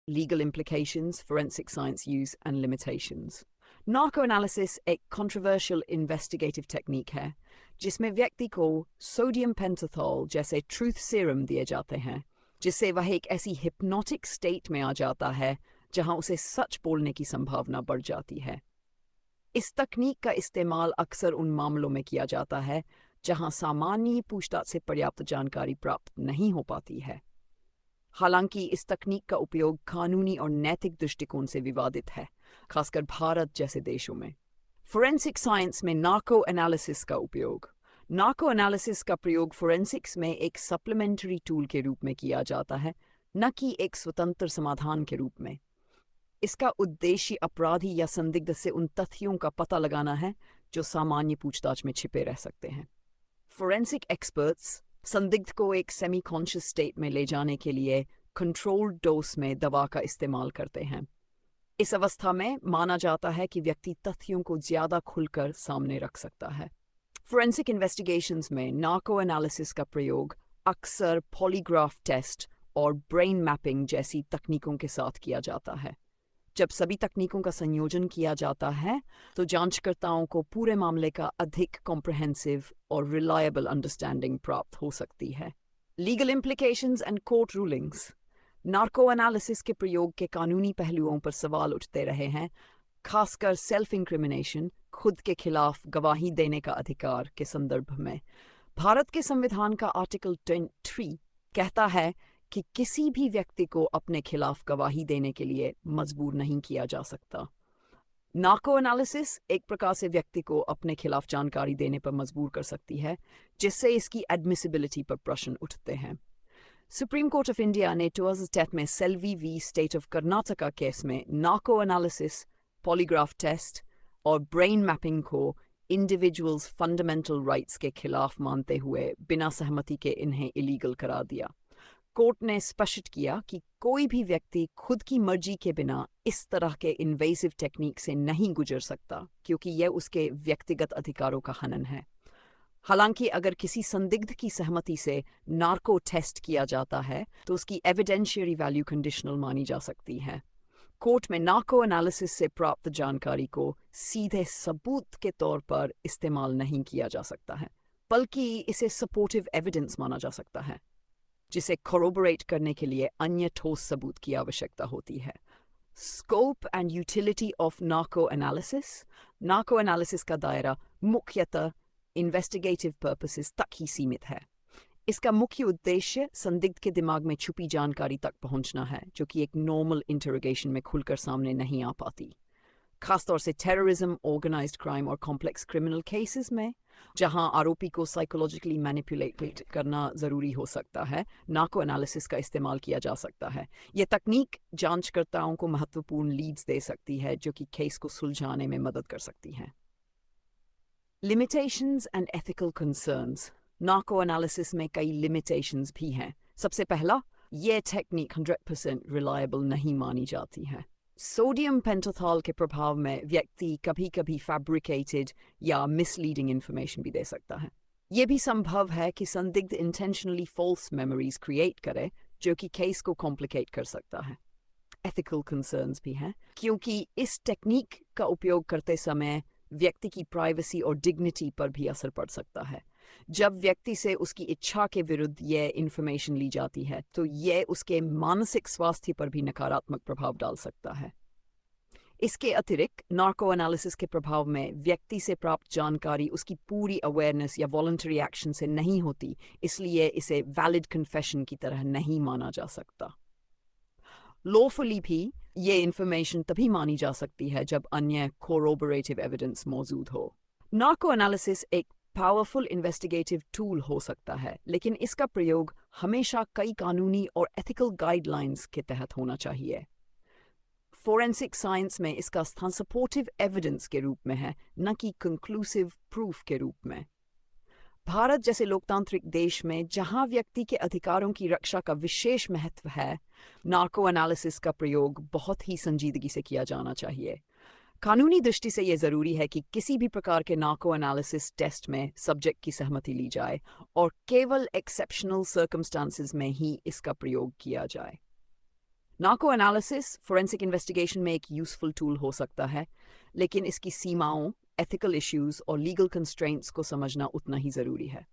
Legal implications, forensic science use and limitations. Narco-analysis एक controversial investigative technique है जिसमें व्यक्ति को सोडियम पेंटोथॉल जैसे ट्रूथ सीरम दिए जाते हैं, जिससे वह एक ऐसी हिप्नोटिक स्टेट में आ जाता है जहां उसे सच बोलने की संभावना बढ़ जाती है। इस तकनीक का इस्तेमाल अक्सर उन मामलों में किया जाता है जहां सामान्य पूछताछ से पर्याप्त जानकारी प्राप्त नहीं हो पाती है। हालांकि इस तकनीक का उपयोग कानूनी और नैतिक दृष्टिकोण से विवादित है, खासकर भारत जैसे देशों में। फोरेंसिक साइंस में नार्को एनालिसिस का उपयोग। नार्को एनालिसिस का प्रयोग फोरेंसिक्स में एक सप्लीमेंट्री टूल के रूप में किया जाता है, न कि एक स्वतंत्र समाधान के रूप में। इसका उद्देश्य अपराधी या संदिग्ध से उन तथ्यों का पता लगाना है जो सामान्य पूछताछ में छिपे रह सकते हैं। फोरेंसिक एक्सपर्ट्स संदिग्ध को एक सेमी कॉन्शियस स्टेट में ले जाने के लिए कंट्रोल्ड डोज में दवा का इस्तेमाल करते हैं। इस अवस्था में माना जाता है कि व्यक्ति तथ्यों को ज्यादा खुलकर सामने रख सकता है। फोरेंसिक इन्वेस्टिगेशंस में नार्को एनालिसिस का प्रयोग अक्सर पॉलीग्राफ टेस्ट और ब्रेन मैपिंग जैसी तकनीकों के साथ किया जाता है। जब सभी तकनीकों का संयोजन किया जाता है तो जांचकर्ताओं को पूरे मामले का अधिक कॉम्प्रिहेंसिव और रिलायबल अंडरस्टैंडिंग प्राप्त हो सकती है। Legal implications and court rulings. Narco analysis के प्रयोग के कानूनी पहलुओं पर सवाल उठते रहे हैं, खासकर सेल्फ इंक्रिमिनेशन, खुद के खिलाफ गवाही देने का अधिकार के संदर्भ में। भारत के संविधान का आर्टिकल 3 कहता है कि किसी भी व्यक्ति को अपने खिलाफ गवाही देने के लिए मजबूर नहीं किया जा सकता। नार्को एनालिसिस एक प्रकार से व्यक्ति को अपने खिलाफ जानकारी देने पर मजबूर कर सकती है, जिससे इसकी एडमिसिबिलिटी पर प्रश्न उठते हैं। सुप्रीम कोर्ट ऑफ इंडिया ने 2010 में Selvi v state of Karnataka case में नार्को एनालिसिस, पॉलीग्राफ टेस्ट और ब्रेन मैपिंग को इंडिविजुअल्स फंडामेंटल राइट्स के खिलाफ मानते हुए बिना सहमति के इन्हें इलीगल करार दिया। कोर्ट ने स्पष्ट किया कि कोई भी व्यक्ति खुद की मर्जी के बिना इस तरह के इन्वेसिव टेक्निक से नहीं गुजर सकता, क्योंकि यह उसके व्यक्तिगत अधिकारों का हनन है। हालांकि अगर किसी संदिग्ध की सहमति से नार्को टेस्ट किया जाता है तो उसकी एविडेंशियरी वैल्यू कंडीशनल मानी जा सकती है। कोर्ट में नार्को एनालिसिस से प्राप्त जानकारी को सीधे सबूत के तौर पर इस्तेमाल नहीं किया जा सकता है, बल्कि इसे सपोर्टिव एविडेंस माना जा सकता है, जिसे कोरोबोरेट करने के लिए अन्य ठोस सबूत की आवश्यकता होती है। Scope and utility of narco analysis. Narco analysis का दायरा मुख्यतः इन्वेस्टिगेटिव पर्पसेस तक ही सीमित है। इसका मुख्य उद्देश्य संदिग्ध के दिमाग में छुपी जानकारी तक पहुंचना है, जो कि एक नॉर्मल इंटरोगेशन में खुलकर सामने नहीं आ पाती। खासतौर से टेररिज्म, ऑर्गेनाइज्ड क्राइम और कॉम्प्लेक्स क्रिमिनल केसेस में, जहां आरोपी को साइकोलॉजिकली मैनिपुलेट करना जरूरी हो सकता है, नार्को एनालिसिस का इस्तेमाल किया जा सकता है। यह तकनीक जांचकर्ताओं को महत्वपूर्ण लीड्स दे सकती है, जो कि केस को सुलझाने में मदद कर सकती हैं। Limitations and ethical concerns. Narco analysis में कई लिमिटेशंस भी हैं। सबसे पहला, यह टेक्निक 100% रिलायबल नहीं मानी जाती है। सोडियम पेंटोथॉल के प्रभाव में व्यक्ति कभी कभी फैब्रिकेटेड या मिसलीडिंग इंफॉर्मेशन भी दे सकता है। यह भी संभव है कि संदिग्ध इंटेंशनली फॉल्स मेमोरीज क्रिएट करे, जो कि केस को कॉम्प्लिकेट कर सकता है। एथिकल कंसर्न्स भी हैं, क्योंकि इस टेक्निक का उपयोग करते समय व्यक्ति की प्राइवेसी और डिग्निटी पर भी असर पड़ सकता है। जब व्यक्ति से उसकी इच्छा के विरुद्ध यह इंफॉर्मेशन ली जाती है तो यह उसके मानसिक स्वास्थ्य पर भी नकारात्मक प्रभाव डाल सकता है। इसके अतिरिक्त नार्को एनालिसिस के प्रभाव में व्यक्ति से प्राप्त जानकारी उसकी पूरी अवेयरनेस या वॉलंटरी एक्शन से नहीं होती, इसलिए इसे वैलिड कन्फेशन की तरह नहीं माना जा सकता। लॉफुली भी ये इंफॉर्मेशन तभी मानी जा सकती है जब अन्य कोरोबोरेटिव एविडेंस मौजूद हो। नार्को एनालिसिस एक पावरफुल इन्वेस्टिगेटिव टूल हो सकता है, लेकिन इसका प्रयोग हमेशा कई कानूनी और एथिकल गाइडलाइंस के तहत होना चाहिए। फोरेंसिक साइंस में इसका स्थान सपोर्टिव एविडेंस के रूप में है, न कि कंक्लूसिव प्रूफ के रूप में। भारत जैसे लोकतांत्रिक देश में, जहां व्यक्ति के अधिकारों की रक्षा का विशेष महत्व है, नार्को एनालिसिस का प्रयोग बहुत ही संजीदगी से किया जाना चाहिए। कानूनी दृष्टि से यह जरूरी है कि किसी भी प्रकार के नार्को एनालिसिस टेस्ट में सब्जेक्ट की सहमति ली जाए और केवल एक्सेप्शनल सर्कमस्टांसेस में ही इसका प्रयोग किया जाए। नार्को एनालिसिस फोरेंसिक इन्वेस्टिगेशन में एक यूजफुल टूल हो सकता है, लेकिन इसकी सीमाओं, एथिकल इश्यूज और लीगल कंस्ट्रेंट्स को समझना उतना ही ज़रूरी है।